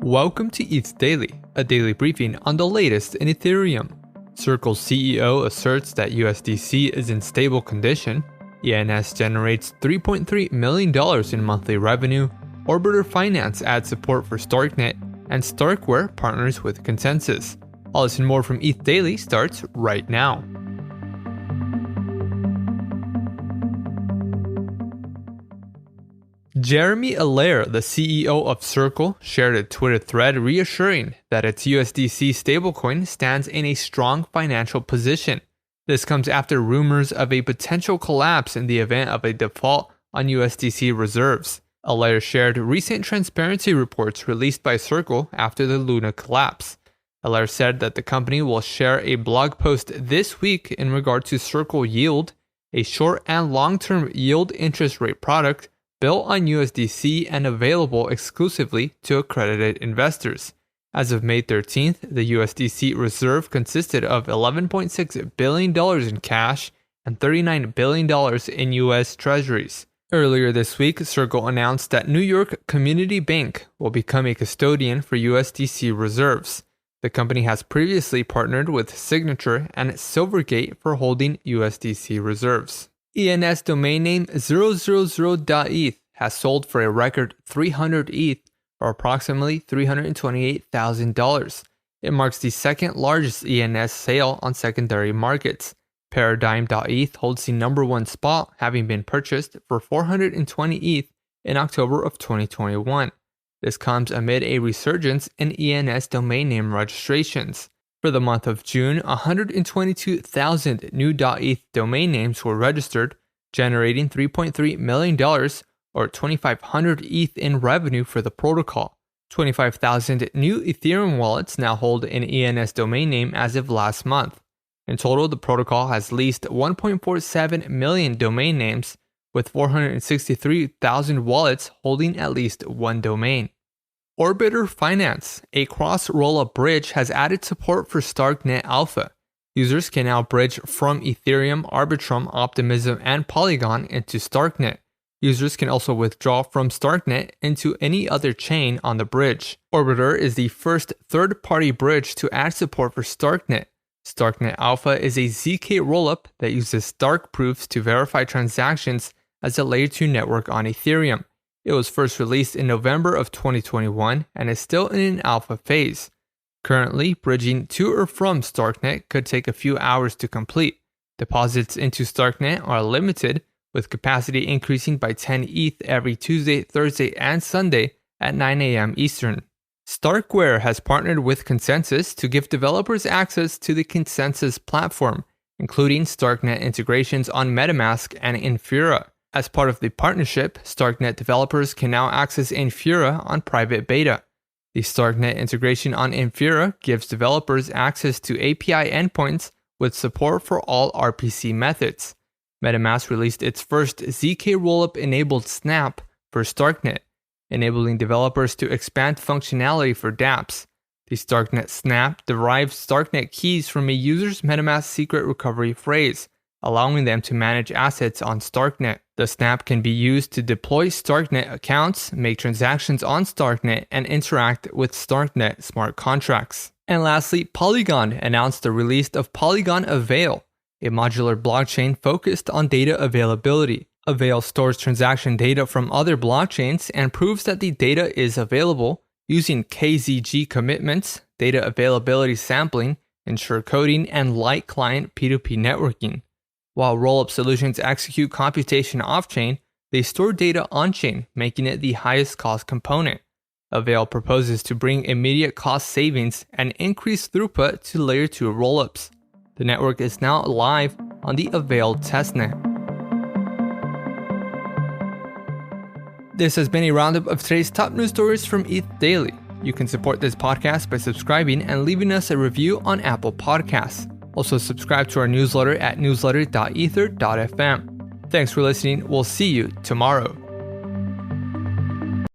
Welcome to ETH Daily, a daily briefing on the latest in Ethereum. Circle's CEO asserts that USDC is in stable condition, ENS generates $3.3 million in monthly revenue, Orbiter Finance adds support for StarkNet, and StarkWare partners with ConsenSys. All this and more from ETH Daily starts right now. Jeremy Allaire, the CEO of Circle, shared a Twitter thread reassuring that its USDC stablecoin stands in a strong financial position. This comes after rumors of a potential collapse in the event of a default on USDC reserves. Allaire shared recent transparency reports released by Circle after the Luna collapse. Allaire said that the company will share a blog post this week in regard to Circle Yield, a short and long-term yield interest rate product built on USDC and available exclusively to accredited investors. As of May 13th, the USDC reserve consisted of $11.6 billion in cash and $39 billion in US Treasuries. Earlier this week, Circle announced that New York Community Bank will become a custodian for USDC reserves. The company has previously partnered with Signature and Silvergate for holding USDC reserves. ENS domain name 000.eth has sold for a record 300 ETH, or approximately $328,000. It marks the second largest ENS sale on secondary markets. Paradigm.eth holds the number one spot, having been purchased for 420 ETH in October of 2021. This comes amid a resurgence in ENS domain name registrations. For the month of June, 122,000 new .eth domain names were registered, generating $3.3 million or 2,500 ETH in revenue for the protocol. 25,000 new Ethereum wallets now hold an ENS domain name as of last month. In total, the protocol has leased 1.47 million domain names, with 463,000 wallets holding at least one domain. Orbiter Finance, a cross-rollup bridge, has added support for StarkNet Alpha. Users can now bridge from Ethereum, Arbitrum, Optimism, and Polygon into StarkNet. Users can also withdraw from StarkNet into any other chain on the bridge. Orbiter is the first third-party bridge to add support for StarkNet. StarkNet Alpha is a ZK rollup that uses Stark proofs to verify transactions as a Layer 2 network on Ethereum. It was first released in November of 2021 and is still in an alpha phase. Currently, bridging to or from StarkNet could take a few hours to complete. Deposits into StarkNet are limited, with capacity increasing by 10 ETH every Tuesday, Thursday, and Sunday at 9 a.m. Eastern. StarkWare has partnered with ConsenSys to give developers access to the ConsenSys platform, including StarkNet integrations on MetaMask and Infura. As part of the partnership, StarkNet developers can now access Infura on private beta. The StarkNet integration on Infura gives developers access to API endpoints with support for all RPC methods. MetaMask released its first ZK rollup-enabled snap for StarkNet, enabling developers to expand functionality for dApps. The StarkNet snap derives StarkNet keys from a user's MetaMask secret recovery phrase, allowing them to manage assets on StarkNet. The snap can be used to deploy StarkNet accounts, make transactions on StarkNet, and interact with StarkNet smart contracts. And lastly, Polygon announced the release of Polygon Avail, a modular blockchain focused on data availability. Avail stores transaction data from other blockchains and proves that the data is available using KZG commitments, data availability sampling, ensure coding, and light client P2P networking. While rollup solutions execute computation off-chain, they store data on-chain, making it the highest cost component. Avail proposes to bring immediate cost savings and increased throughput to Layer 2 rollups. The network is now live on the Avail Testnet. This has been a roundup of today's top news stories from ETH Daily. You can support this podcast by subscribing and leaving us a review on Apple Podcasts. Also, subscribe to our newsletter at newsletter.ether.fm. Thanks for listening. We'll see you tomorrow.